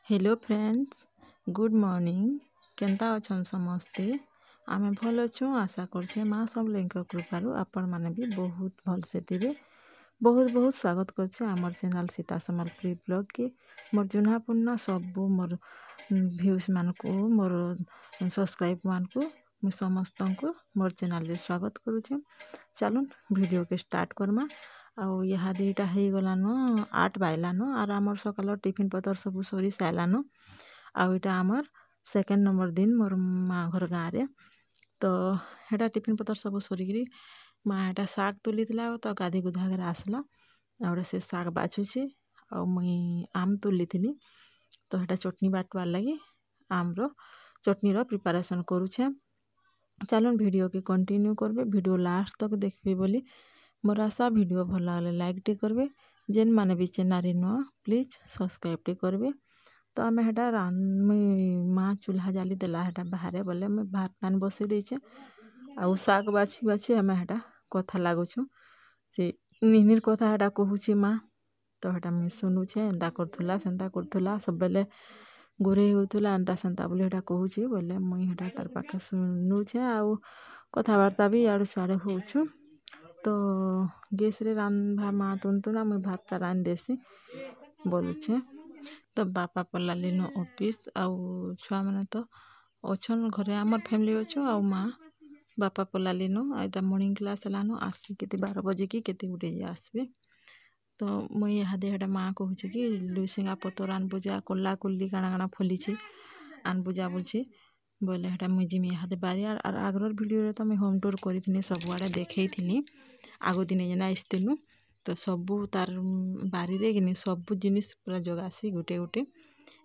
Hello friends, good morning अछन समस्ते? आमे भल अच्छु। आशा करछे माँ सब लेंक कृपारू आपण माने भी बहुत भल से थिबे। बहुत बहुत स्वागत करछे हमर चैनल सीता समलपुरी ब्लॉग के। मोर जुनापूर्ण सब मोर व्यूज मान को मोर सब्सक्राइब मान को मु समस्त को मोर चैनल रे स्वागत करूछे। चलुन वीडियो के स्टार्ट करमा। आउ यहाँ दुईटा हो गलान 8 बाजलान आर आमर सकाल टिफिन पतर सब सरी सारान। आउ इटा आमर सेकेंड नंबर दिन मोर माँ घर गाँव रे। तो हेटा टिफिन पतर सब सरिकी माँ हेटा साग तुली तो गाधी गुधा कर आसला और से साग बाछुचे। आ मुई आम तुली थी तो हेटा चटनी बाटवार लगी आमर चटनी प्रिपारेसन करुछे। चलुन वीडियो के कंटिन्यू करबे, वीडियो लास्ट तक देखबे बोली मोर आशा। वीडियो भल लगे लाइक टे करबे, जेन माने भी चैनल नुआ प्लीज सब्सक्राइब टे करबे। तो आम हेटा माँ चूल्हा जाली देला हेटा बाहर बोले मैं भात पान बसई देछे। आउ साग बाछी बाछी आम हेटा कथा लागुछु से निहिर कथा हेटा कहूची माँ। तो हेटा मैं सुनुछे एंता करथुला सेंता करथुला सब बेले गुरे होथुला एंता सेंता बोले हेटा कहूची बोले मुई हेटा तार पाखे सुनुछे। आउ कथबार्ता भी आड़ू साड़े होछु। तो गैस रे रांधा माँ तुनतुना मुई भातटा रांध देसी बोलुछे। तो बापा पला लिनो ऑफिस आउ छुआ मैंने तो अच्छन घरे आमर फैमिली अच्छु। आउ माँ बापा पला लिनो आइता मॉर्निंग क्लास लानो आसबे केते 12 बजे की केते गुटे जे आसबे। तो मुई यहाँ दे हेटा माँ कहूचे कि लुइसिंगा पतर आन बुझा कोल्ला कुल्ली काना काना फलिछे आन बुझा बोलछे बोले हेटा मुई जिमी यहाँ दे बारियार। और आगरर वीडियो रे तो मैं होम टूर करी सबुआड़े देखई आगो दिने जेना आसथिलु। तो सबू तार बारी रे कि सबू जिनिस पूरा जगासी गुटे गुटे।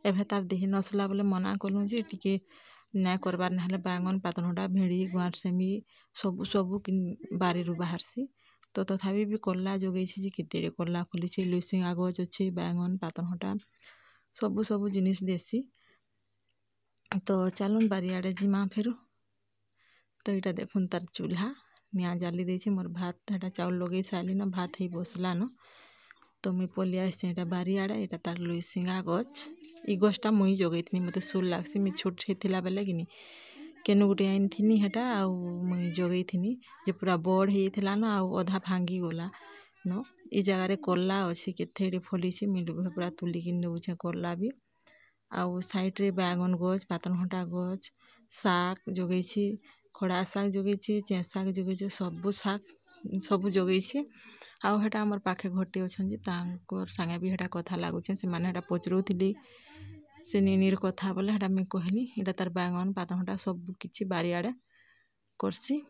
एभे तार देही नसला बोले मना कलु जे टिके ना करबार ना बैंगन पातनहटा भेड़ी गुआर सेमी सबू सबू बारी रु बाहरसी। तो तथापि भी कल्ला जगई जे केतेड़े कल्ला फलिछे लुइसिंगा गछ अच्छे बैंगन पातनहटा सबू सबू जिनिस देसी। तो चलुन बारियाड़े जिमा फेरु। तो इटा देखुन तार चूल्हा निया जाली देछे मोर भात हेटा चाउल लगे साली न भात ही बसला न। तो मुई पलि आइसे एटा बारियाड़े एटा तार लुइसिंगा गछ इ गछटा मुई जगैथिनी मते सुल लागसी। मुई छोट थिला बेले किनी केनु गुटे आइनथिनी हेटा आउ मुई जगैथिनी जे पूरा बड़ हेइथिला न आउ अधा भांगी गला न। इ जगह रे कल्ला अछि केथेड़े फलिछि मुई पूरा तुलिकी नउछे कल्ला भी। आउ साइड रे बैंगन गछ पातनहटा गछ साग जगैछि खड़ा साग जगैछि चें साग जगैछि सबू साग सबू जगैछि। आउ हेटा हमर पाखे घरटे अछन जे तांकर संगे भी हेटा कथा लागुछे से माने हेटा पचरउथिली से निनिर कथा बोले हेटा मैं कहली एटा तार बैंगन पातनहटा सबू किछि बारियाड़े करसी।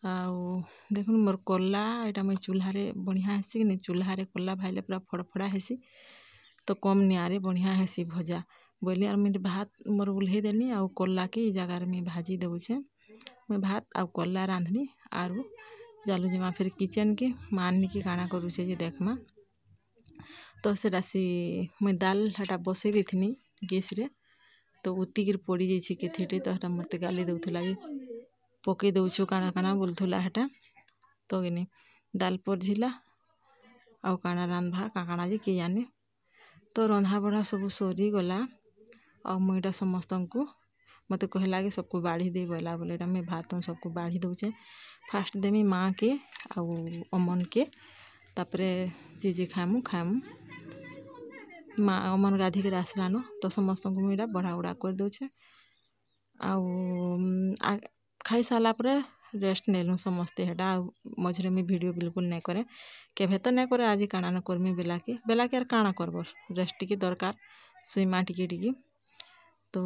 आउ देखुन मोर कल्ला एटा मैं चूल्हा रे बढ़िया हेसी कि चूल्हा रे कल्ला भाइले पूरा फड़फड़ा हेसी। तो कम निया रे बढ़िया हेसी भजा बोली। और मुझे भात मोर उल्हे देनी आउ कल्ला के इ जगह रे मैं भाजी देउछे। मैं भात आउ कल्ला रांधनी आरु जालु जिमा फिर किचन के माननी के काना करुछे जे देखमा। तो सेटा सी मैं दाल हेटा बसई देथिनी गैस रे। तो उतिकिर पड़ी जाइछे केथेटे तो हेटा मते गाली देउथला जे पके देउछु काना काना बोलथुला हेटा। तो गिनी दाल परझिला आउ काना रांधबा काना जे के जाने। तो रंधा बढ़ा सब सरी गला और मुईटा समस्त को मते कहला कि सबको बाढ़ी दे बोला बोले मैं भात सबको बाढ़ी दउछे। फास्ट देमी माँ के आउ अमन के तापरे जे जे खामु खामु। माँ अमन गाधी के आसलान तो समस्त को मुईटा बढ़ा उड़ा कर दउछे। आउ खाई साला परे रेस्ट नेलु समस्ते हेटा। मझरे में वीडियो बिल्कुल नहीं करे केभे तो नहीं करे आज काना न करमी बेला के काना करब रेस्ट टिके दरकार सुईमा टिके टिके। तो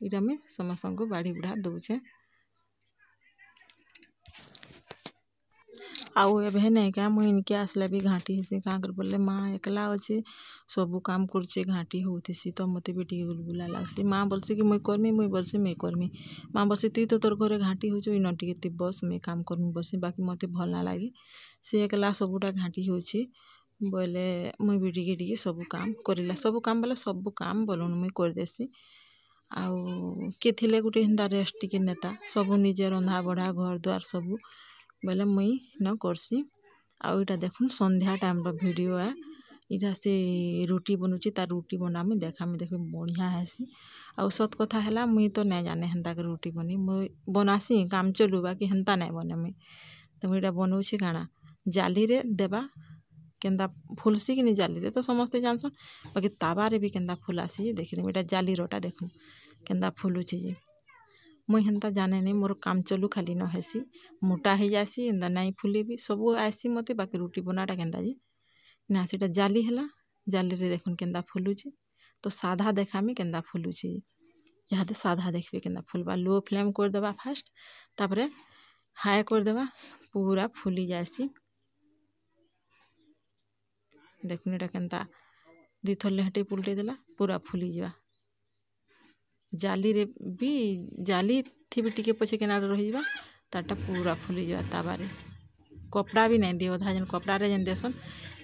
इटा में समस्त को बाढ़ी बुढ़ा दउछे। आउ एभे नहीं क्या मुई इनके आसला भी घाटी हेसी का कर बोले माँ एकला अच्छे सबू काम करछे घाटी होथिसी। तो मते भी टिके गुलगुला लागसी। माँ बोलसी कि मुई करमी मुई बोलसी मैं करमी। माँ बोलसी तुई तो तोर घरे घाटी होछु इन टिके ती बस मैं काम करमी बोलसी बाकी मते भल ना लागे से एकला सबूटा घाटी होछि बोले मुई भी टिके टिके सबू काम करिला सबू काम बोले सबू काम बोलुन मुई कर देसी। आउ के थिले गुटे हिंदा रेस्ट टिके नेता सबू निजे रंधा बढ़ा घर द्वार सबू बोले मुई न करसी। आउ इटा देखुन संध्या टाइम रो वीडियो है इटा से रुटी बनुची तार रुटी बनामी देखामी देखी बढ़िया हेसी। आउ सत कथा है मुई तो नहीं जाने हेन्ता के रुटी बनी मुई बनासी काम चलू बाकी हेन्ता नहीं बने मुई तो मुई बनाऊँगी काଣା जाली रे देबा केन्ता फुलसी कि नहीं जाली रे तो समस्ते जानसन बाकी ताबारे भी केन्ता फुलासी देखी इटा जाली रोटा देखूँ केन्ता फुलुची जे मुई हेन्ता जाने नहीं मोर काम चलू खाली न हेसी मोटा हो जासी एंता नहीं फुले भी सबू आसी मते बाकी रुटी बनाटा केन्ता जे ना सेटा जाली है जाली रे देखुन केन्ता फुलुची तो साधा देखामी केन्ता फुलुची इहादे साधा देखबे केन्ता फुलबा लो फ्लेम कर देबा फास्ट तापरे हाई कर देबा पूरा फुली जासी देखुन एटा केन्ता दुई थर लेहटे पुलटे देला पूरा फुली जा जाली रे भी जाली थी भी टिके पछे केना रही जा तारटा पूरा फुली जा ताबारे कपड़ा भी नहीं दिए अधा जन कपड़ा रे जन देसन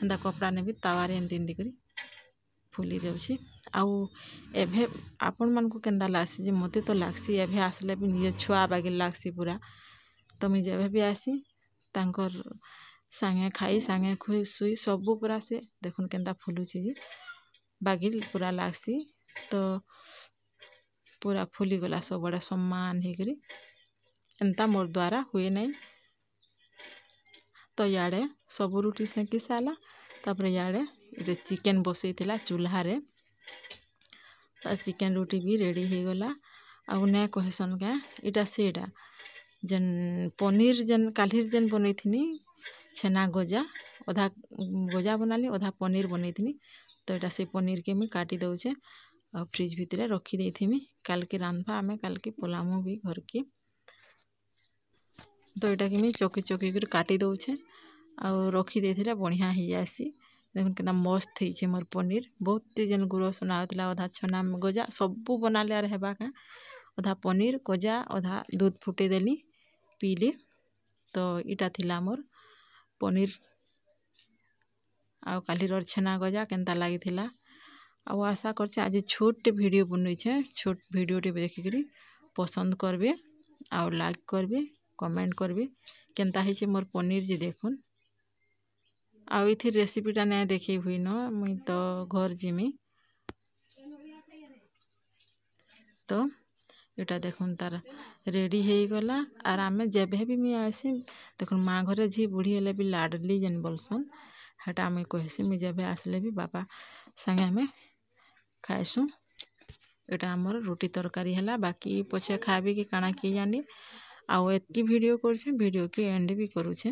एंता कपड़ा ने भी तावारे एंती एंती करी फुली जाउची आउ एभे आपण मानकु केन्ता लागसी जे मते तो लागसी एभे आसले भी निजे छुआ बागे लागसी पूरा तो मुई जेभे भी आसी तांकर सांगे खाई सांगे खुई सुई सबू पूरा से देखुन केन्ता फुलुची जे बागिल पूरा लागसी तो पूरा फुली गला सब बड़ा सम्मान हे करी एंता मोर द्वारा हुए नहीं तो याड़े सब रुटी सेकी साला तापर याड़े ये चिकेन बसई थिला चूल्हा रे तो चिकेन रुटी भी रेडी हो गला आउ ने कहसन क्या इटा सेटा जन पनीर जन कालीर जन बनई थिनी छेना गजा अधा गजा बनाली अधा पनीर बनई थिनी तो इटा से पनीर के मुई काटी दउछे और फ्रिज भितरे रखी देथिमी काल के रांधबा आमे काल के पोलामु भी घर के तो इटा कि मुई चौकी चौकी कर काटी दउछे और रखी देथिले बढ़िया हो जासी देखुन केना मस्त होइछे मोर पनीर बहुत जन गुरो सुना होतला अधा छना गजा सबू बनाले आर हेबा का अधा पनीर गजा अधा दूध फुटे देली पीली तो इटा थिला मोर पनीर आउ कालीर छेना गजा केन्ता लागिथिला आउ आशा करछे आज छोटे वीडियो बनइछे छोट वीडियो टे देखिकरी पसंद करबे आउ लाइक करबे कमेंट करबे केन्ता हिचे मोर पनीर जे देखुन आउ इथि रेसिपीटा नहीं देखी हुई न मुई तो घर जिमी तो इटा देखुन तार रेडी हो गला आर आमे जेबे भी मुई आसी देखुन माँ घरे झी बुढ़ी हेले भी लाडली जेन बोलसन हेटा मुई कहसी मुई जेबे आसले भी बापा संगे आमे खाइसु एटा हमर रोटी तरकारी हैला बाकी पछे खाबी कि काଣା कि जानी आउ एतकी वीडियो करछे वीडियो के एंड भी करूछे।